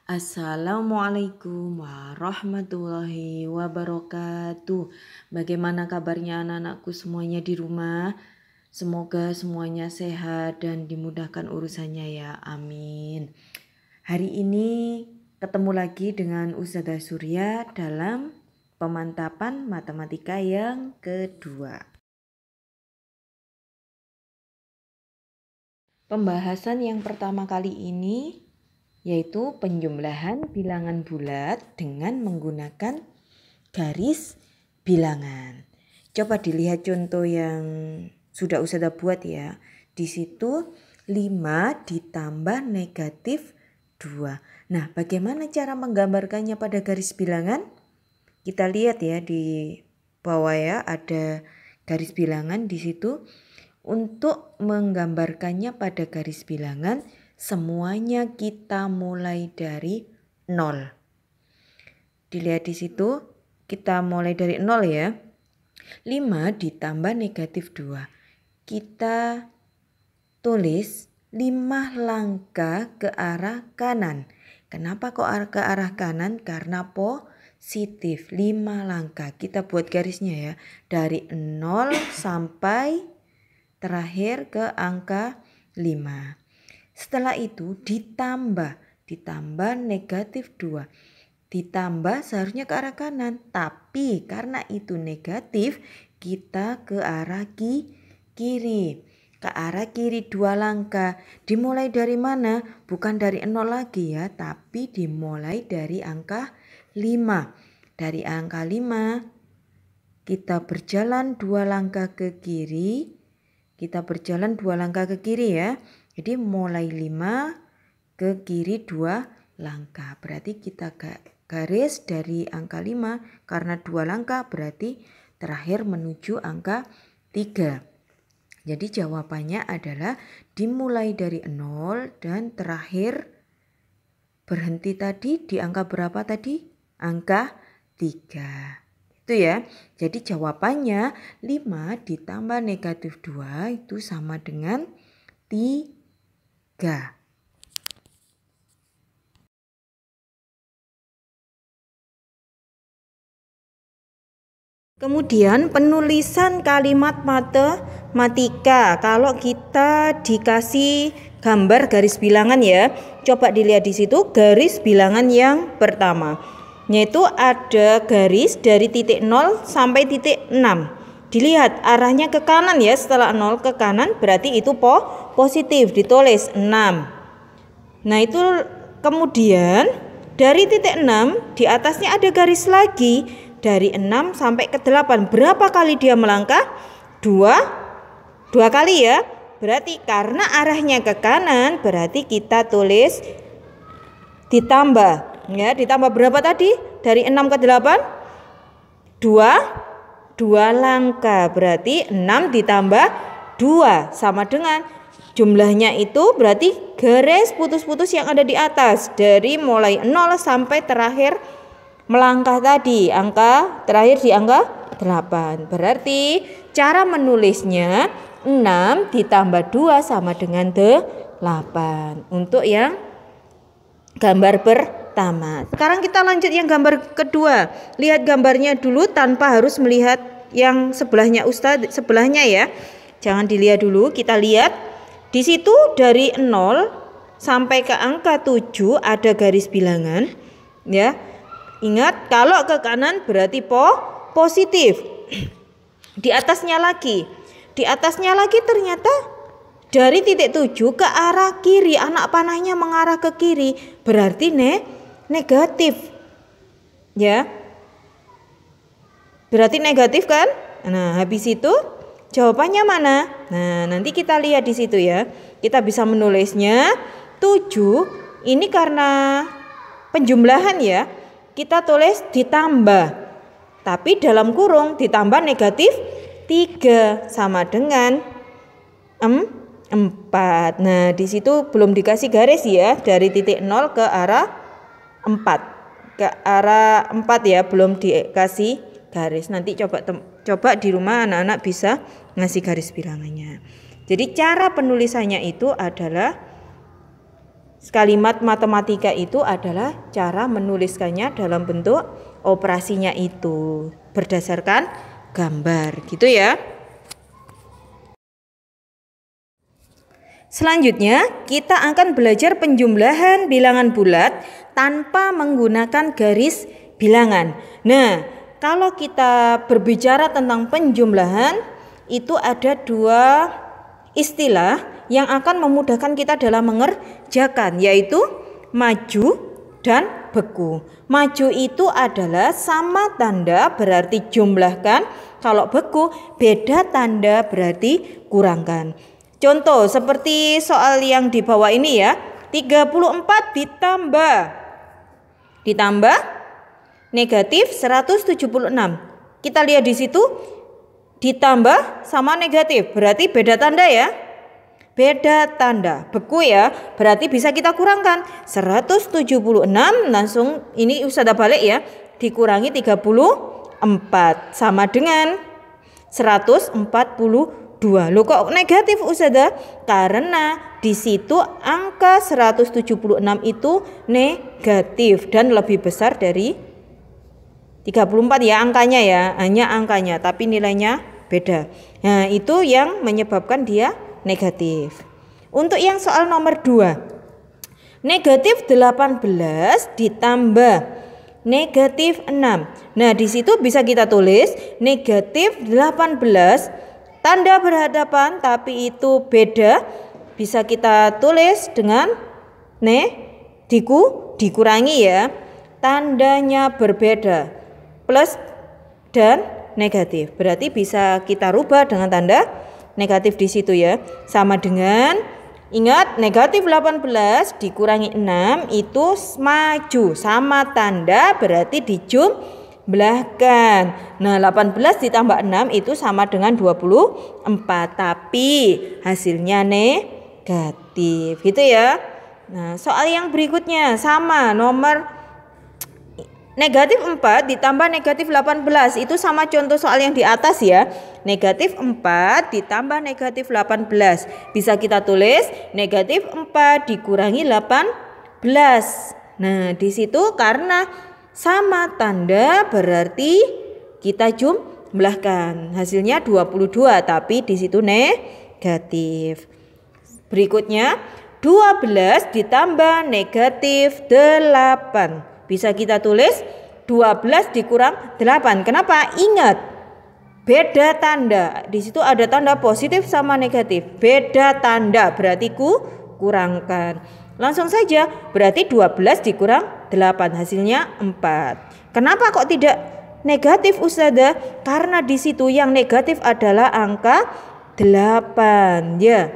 Assalamualaikum warahmatullahi wabarakatuh. Bagaimana kabarnya anak-anakku semuanya di rumah? Semoga semuanya sehat dan dimudahkan urusannya ya. Amin. Hari ini ketemu lagi dengan Ustazah Surya dalam pemantapan matematika yang kedua. Pembahasan yang pertama kali ini yaitu penjumlahan bilangan bulat dengan menggunakan garis bilangan. Coba dilihat contoh yang sudah Ustazah buat ya. Di situ 5 ditambah negatif 2. Nah, bagaimana cara menggambarkannya pada garis bilangan? Kita lihat ya di bawah ya, ada garis bilangan di situ. Untuk menggambarkannya pada garis bilangan, semuanya kita mulai dari 0. Dilihat di situ, kita mulai dari 0 ya. 5 ditambah negatif 2. Kita tulis 5 langkah ke arah kanan. Kenapa kok ke arah kanan? Karena positif. 5 langkah. Kita buat garisnya ya. Dari 0 sampai terakhir ke angka 5. Setelah itu ditambah negatif 2. Ditambah seharusnya ke arah kanan. Tapi karena itu negatif, kita ke arah kiri. Ke arah kiri 2 langkah. Dimulai dari mana? Bukan dari 0 lagi ya. Tapi dimulai dari angka 5. Dari angka 5 kita berjalan 2 langkah ke kiri. Kita berjalan 2 langkah ke kiri ya. Jadi mulai 5 ke kiri 2 langkah. Berarti kita garis dari angka 5 karena 2 langkah berarti terakhir menuju angka 3. Jadi jawabannya adalah dimulai dari 0 dan terakhir berhenti tadi di angka berapa tadi? Angka 3. Itu ya. Jadi jawabannya 5 ditambah negatif 2 itu sama dengan 3. Kemudian penulisan kalimat matematika. Kalau kita dikasih gambar garis bilangan ya. Coba dilihat di situ garis bilangan yang pertama. Yaitu ada garis dari titik 0 sampai titik 6. Dilihat arahnya ke kanan ya, setelah 0 ke kanan berarti itu positif, ditulis 6. Nah itu kemudian dari titik 6 di atasnya ada garis lagi dari 6 sampai ke 8. Berapa kali dia melangkah? 2 kali ya. Berarti karena arahnya ke kanan berarti kita tulis ditambah. Ya, ditambah berapa tadi? Dari 6 ke 8? 2 langkah. Berarti 6 ditambah 2 sama dengan jumlahnya itu berarti garis putus-putus yang ada di atas. Dari mulai 0 sampai terakhir melangkah tadi. Angka terakhir di angka 8. Berarti cara menulisnya 6 ditambah 2 sama dengan 8. Untuk yang gambar pertama. Sekarang kita lanjut yang gambar kedua. Lihat gambarnya dulu tanpa harus melihat yang sebelahnya ya. Jangan dilihat dulu, kita lihat. Di situ dari 0 sampai ke angka 7 ada garis bilangan ya. Ingat kalau ke kanan berarti positif. Di atasnya lagi ternyata dari titik 7 ke arah kiri, anak panahnya mengarah ke kiri, berarti negatif. Ya. Berarti negatif kan? Nah, habis itu jawabannya mana? Nah, nanti kita lihat di situ ya. Kita bisa menulisnya 7 ini karena penjumlahan ya. Kita tulis ditambah. Tapi dalam kurung ditambah negatif 3 sama dengan 4. Nah, di situ belum dikasih garis ya, dari titik 0 ke arah 4. Ke arah 4 ya, belum dikasih garis. Nanti coba di rumah anak-anak bisa ngasih garis bilangannya. Jadi cara penulisannya itu adalah kalimat matematika itu adalah cara menuliskannya dalam bentuk operasinya itu berdasarkan gambar gitu ya. Selanjutnya kita akan belajar penjumlahan bilangan bulat tanpa menggunakan garis bilangan. Nah, kalau kita berbicara tentang penjumlahan itu ada dua istilah yang akan memudahkan kita dalam mengerjakan, yaitu maju dan beku. Maju itu adalah sama tanda berarti jumlahkan, kalau beku beda tanda berarti kurangkan. Contoh seperti soal yang di bawah ini ya, 34 ditambah negatif 176. Kita lihat di situ ditambah sama negatif, berarti beda tanda ya. Beda tanda, beku ya, berarti bisa kita kurangkan. 176 langsung ini Ustazah balik ya, dikurangi 34 sama dengan 142. Loh kok negatif Ustazah? Karena di situ angka 176 itu negatif dan lebih besar dari 34 ya angkanya ya, hanya angkanya tapi nilainya beda. Nah, itu yang menyebabkan dia negatif. Untuk yang soal nomor 2, negatif 18 ditambah negatif 6. Nah, di situ bisa kita tulis negatif 18 tanda berhadapan tapi itu beda, bisa kita tulis dengan dikurangi ya, tandanya berbeda, plus dan negatif, berarti bisa kita rubah dengan tanda negatif di situ ya. Sama dengan, ingat negatif 18 dikurangi 6 itu maju, sama tanda berarti dijumlahkan. Nah 18 ditambah 6 itu sama dengan 24, tapi hasilnya negatif gitu ya. Nah soal yang berikutnya sama, nomor negatif 4 ditambah negatif 18 itu sama contoh soal yang di atas ya. Negatif 4 ditambah negatif 18 bisa kita tulis negatif 4 dikurangi 18. Nah di situ karena sama tanda berarti kita jumlahkan, hasilnya 22 tapi di situ negatif. Berikutnya 12 ditambah negatif 8 bisa kita tulis 12 dikurang 8. Kenapa? Ingat beda tanda. Di situ ada tanda positif sama negatif. Beda tanda berarti kurangkan. Langsung saja berarti 12 dikurang 8 hasilnya 4. Kenapa kok tidak negatif Ustazah? Karena di situ yang negatif adalah angka 8 ya.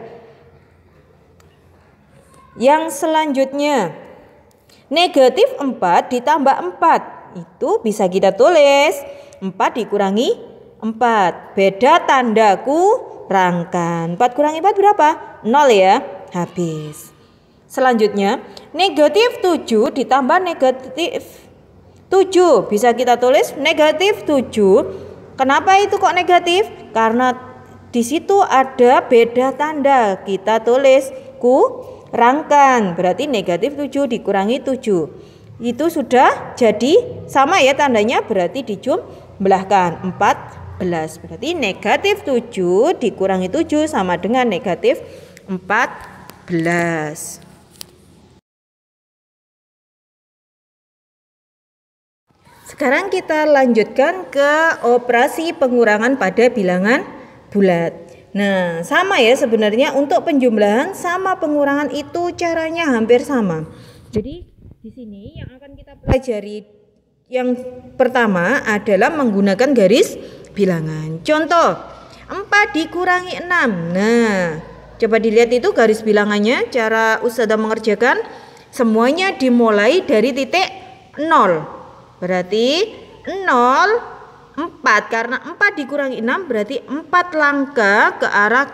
Yang selanjutnya negatif 4 ditambah 4 itu bisa kita tulis 4 dikurangi 4, beda tanda kurangkan. 4 kurangi 4 berapa? 0 ya, habis. Selanjutnya negatif 7 ditambah negatif 7 bisa kita tulis negatif 7. Kenapa itu kok negatif? Karena di situ ada beda tanda, kita tulis kurangkan, berarti negatif 7 dikurangi 7 itu sudah jadi sama ya tandanya, berarti dijumlahkan 14, berarti negatif 7 dikurangi 7 sama dengan negatif 14. Sekarang kita lanjutkan ke operasi pengurangan pada bilangan bulat. Nah, sama ya sebenarnya untuk penjumlahan sama pengurangan itu caranya hampir sama. Jadi di sini yang akan kita pelajari yang pertama adalah menggunakan garis bilangan. Contoh 4 dikurangi 6. Nah, coba dilihat itu garis bilangannya, cara Ustazah mengerjakan semuanya dimulai dari titik 0. Berarti 0 4, karena 4 dikurangi 6 berarti 4 langkah ke arah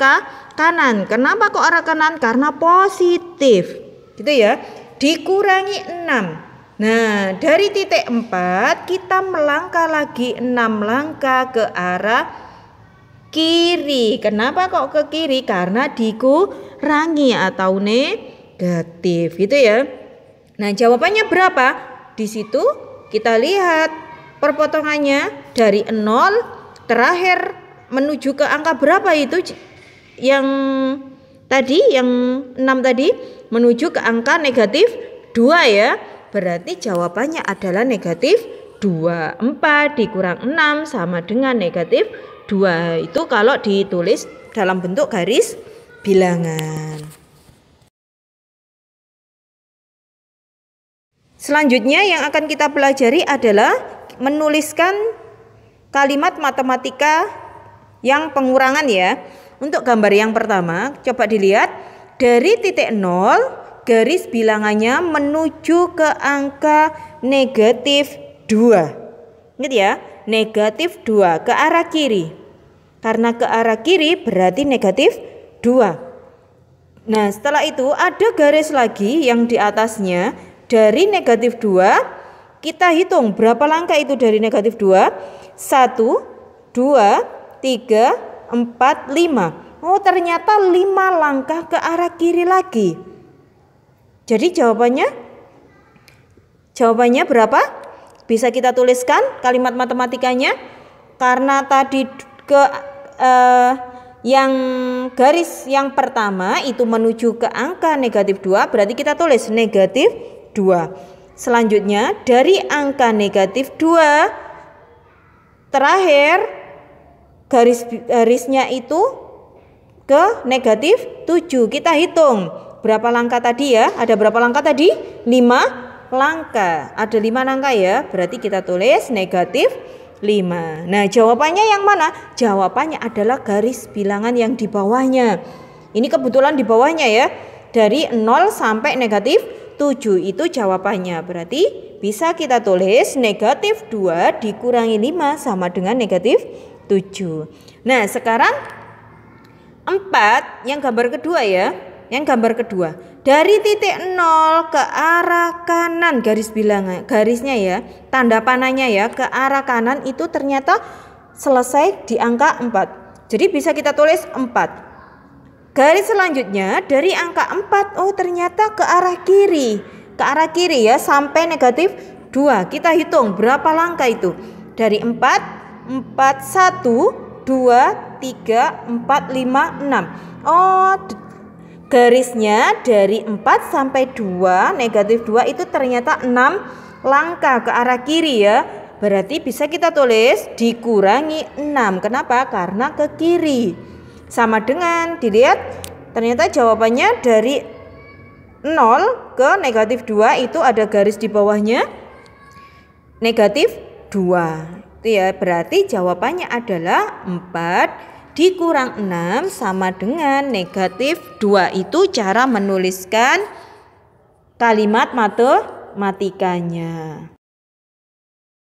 kanan. Kenapa kok arah kanan? Karena positif gitu ya, dikurangi 6. Nah dari titik 4 kita melangkah lagi 6 langkah ke arah kiri. Kenapa kok ke kiri? Karena dikurangi atau negatif gitu ya. Nah, jawabannya berapa? Di situ kita lihat perpotongannya dari 0 terakhir menuju ke angka berapa itu yang tadi, yang 6 tadi menuju ke angka negatif 2 ya. Berarti jawabannya adalah negatif 2. 4 dikurang 6 sama dengan negatif 2. Itu kalau ditulis dalam bentuk garis bilangan. Selanjutnya yang akan kita pelajari adalah menuliskan kalimat matematika yang pengurangan ya. Untuk gambar yang pertama, coba dilihat dari titik 0 garis bilangannya menuju ke angka negatif 2. Ingat ya, negatif 2 ke arah kiri. Karena ke arah kiri berarti negatif 2. Nah, setelah itu ada garis lagi yang di atasnya dari negatif 2. Kita hitung berapa langkah itu dari negatif 2. 1, 2, 3, 4, 5. Oh, ternyata 5 langkah ke arah kiri lagi. Jadi jawabannya berapa? Bisa kita tuliskan kalimat matematikanya. Karena tadi yang garis yang pertama itu menuju ke angka negatif 2, berarti kita tulis negatif 2. Selanjutnya dari angka negatif 2 terakhir garisnya itu ke negatif 7. Kita hitung berapa langkah tadi ya? Ada berapa langkah tadi? 5 langkah. Ada 5 langkah ya. Berarti kita tulis negatif 5. Nah, jawabannya yang mana? Jawabannya adalah garis bilangan yang di bawahnya. Ini kebetulan di bawahnya ya. Dari 0 sampai negatif 7 itu jawabannya. Berarti bisa kita tulis negatif 2 dikurangi 5 sama dengan negatif 7. Nah, sekarang 4 yang gambar kedua ya. Yang gambar kedua, dari titik 0 ke arah kanan garis bilangan, garisnya ya, tanda panahnya ya, ke arah kanan itu ternyata selesai di angka 4. Jadi bisa kita tulis 4. Garis selanjutnya dari angka 4, oh ternyata ke arah kiri. Ke arah kiri ya, sampai negatif 2. Kita hitung berapa langkah itu. Dari 4, 1, 2, 3, 4, 5, 6. Oh, garisnya dari 4 sampai 2, negatif 2 itu ternyata 6 langkah ke arah kiri ya. Berarti bisa kita tulis dikurangi 6. Kenapa? Karena ke kiri. Sama dengan, dilihat ternyata jawabannya dari 0 ke negatif 2 itu ada garis di bawahnya negatif 2. Itu ya, berarti jawabannya adalah 4 dikurang 6 sama dengan negatif 2. Itu cara menuliskan kalimat matematikanya.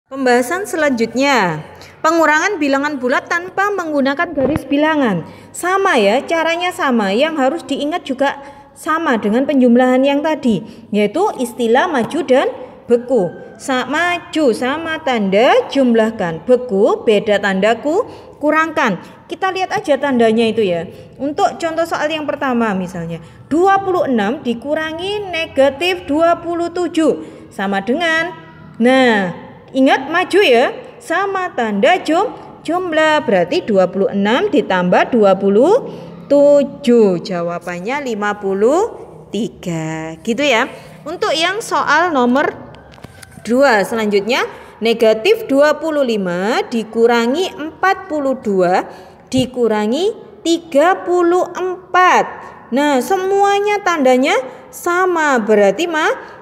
Pembahasan selanjutnya, pengurangan bilangan bulat tanpa menggunakan garis bilangan. Sama ya, caranya sama. Yang harus diingat juga sama dengan penjumlahan yang tadi, yaitu istilah maju dan beku. Maju sama tanda jumlahkan, beku beda tandaku kurangkan. Kita lihat aja tandanya itu ya. Untuk contoh soal yang pertama misalnya 26 dikurangi negatif 27 sama dengan, nah ingat maju ya, sama tanda jumlah, berarti 26 ditambah 27, jawabannya 53 gitu ya. Untuk yang soal nomor 2 selanjutnya, negatif 25 dikurangi 42 dikurangi 34. Nah, semuanya tandanya sama, berarti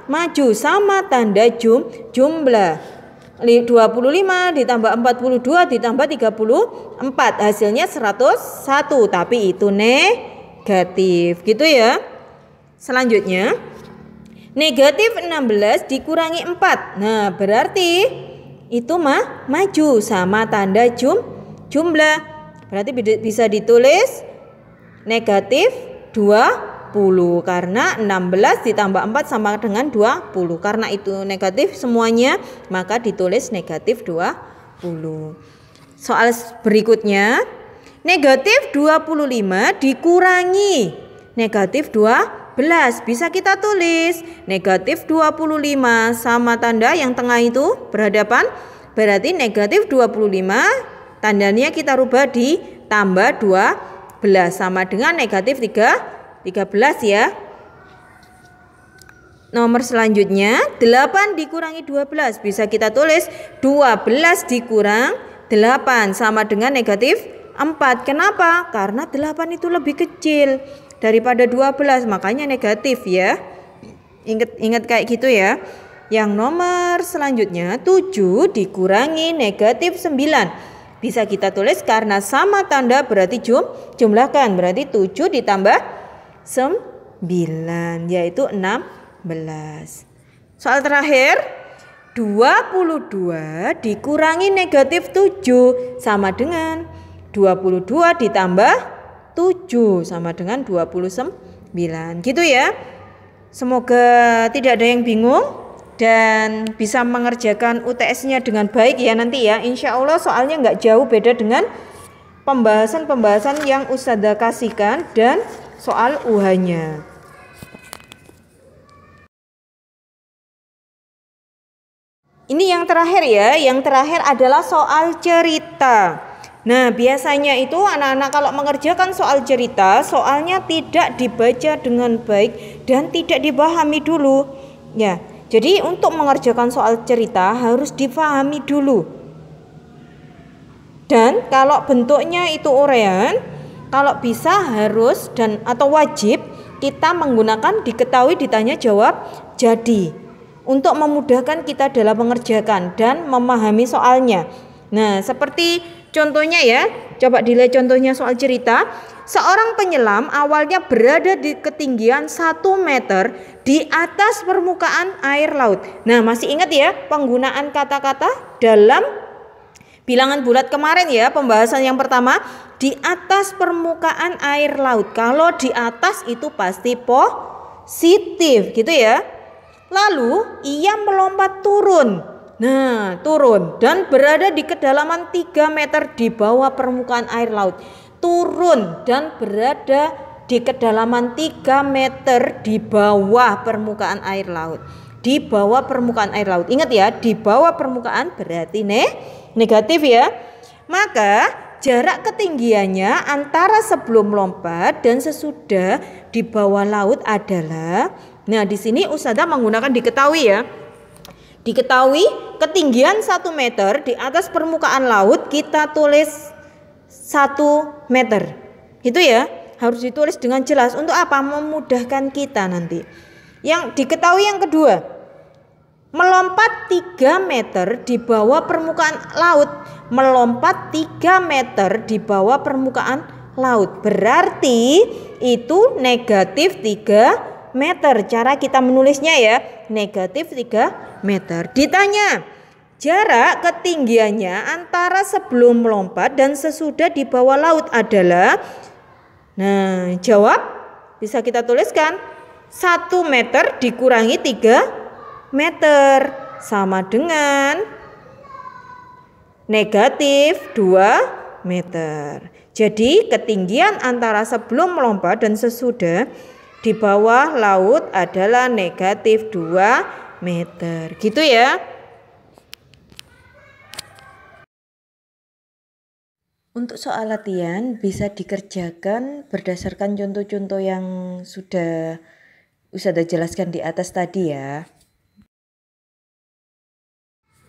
maju sama tanda jumlah. 25 ditambah 42 ditambah 34 hasilnya 101, tapi itu negatif gitu ya. Selanjutnya negatif 16 dikurangi 4. Nah, berarti itu maju sama tanda jumlah. Berarti bisa ditulis negatif 20 karena 16 ditambah 4 sama dengan 20. Karena itu negatif semuanya, maka ditulis negatif 20. Soal berikutnya, negatif 25 dikurangi negatif 20. Bisa kita tulis negatif 25 sama tanda yang tengah itu berhadapan. Berarti negatif 25 tandanya kita rubah di tambah 12 sama dengan negatif 13 ya. Nomor selanjutnya 8 dikurangi 12. Bisa kita tulis 12 dikurang 8 sama dengan negatif 4. Kenapa? Karena 8 itu lebih kecil daripada 12, makanya negatif ya. Ingat kayak gitu ya. Yang nomor selanjutnya 7 dikurangi negatif 9. Bisa kita tulis karena sama tanda berarti jumlahkan. Berarti 7 ditambah 9 yaitu 16. Soal terakhir 22 dikurangi negatif 7 sama dengan 22 ditambah 7 sama dengan 29. Gitu ya. Semoga tidak ada yang bingung dan bisa mengerjakan UTS-nya dengan baik ya nanti ya. Insya Allah soalnya nggak jauh beda dengan pembahasan-pembahasan yang Ustazah kasihkan dan soal UH-nya. Ini yang terakhir ya. Yang terakhir adalah soal cerita. Nah, biasanya itu anak-anak kalau mengerjakan soal cerita, soalnya tidak dibaca dengan baik dan tidak dipahami dulu. Ya, jadi untuk mengerjakan soal cerita harus dipahami dulu. Dan kalau bentuknya itu uraian, kalau bisa harus dan atau wajib kita menggunakan diketahui, ditanya, jawab, jadi. Untuk memudahkan kita dalam mengerjakan dan memahami soalnya. Nah, seperti contohnya ya, coba dilihat contohnya soal cerita. Seorang penyelam awalnya berada di ketinggian 1 meter di atas permukaan air laut. Nah, masih ingat ya penggunaan kata-kata dalam bilangan bulat kemarin ya, pembahasan yang pertama, di atas permukaan air laut. Kalau di atas itu pasti positif gitu ya. Lalu ia melompat turun. Nah, turun dan berada di kedalaman 3 meter di bawah permukaan air laut. Turun dan berada di kedalaman 3 meter di bawah permukaan air laut. Di bawah permukaan air laut. Ingat ya, di bawah permukaan berarti negatif ya. Maka jarak ketinggiannya antara sebelum lompat dan sesudah di bawah laut adalah, nah di sini Ustazah menggunakan diketahui ya. Diketahui ketinggian 1 meter di atas permukaan laut kita tulis 1 meter. Itu ya, harus ditulis dengan jelas. Untuk apa? Memudahkan kita nanti. Yang diketahui yang kedua, melompat 3 meter di bawah permukaan laut. Melompat 3 meter di bawah permukaan laut. Berarti itu negatif 3 meter. Cara kita menulisnya ya, negatif 3 meter. Ditanya, jarak ketinggiannya antara sebelum melompat dan sesudah di bawah laut adalah, nah jawab bisa kita tuliskan 1 meter dikurangi 3 meter sama dengan negatif 2 meter. Jadi ketinggian antara sebelum melompat dan sesudah di bawah laut adalah negatif 2 meter. Gitu ya. Untuk soal latihan bisa dikerjakan berdasarkan contoh-contoh yang sudah Ustazah jelaskan di atas tadi ya.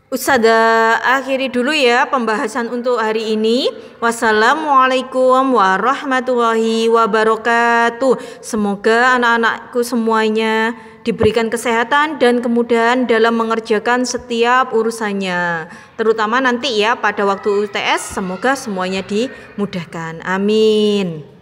Ustazah akhiri dulu ya pembahasan untuk hari ini. Wassalamualaikum warahmatullahi wabarakatuh. Semoga anak-anakku semuanya diberikan kesehatan dan kemudahan dalam mengerjakan setiap urusannya. Terutama nanti ya pada waktu UTS, semoga semuanya dimudahkan. Amin.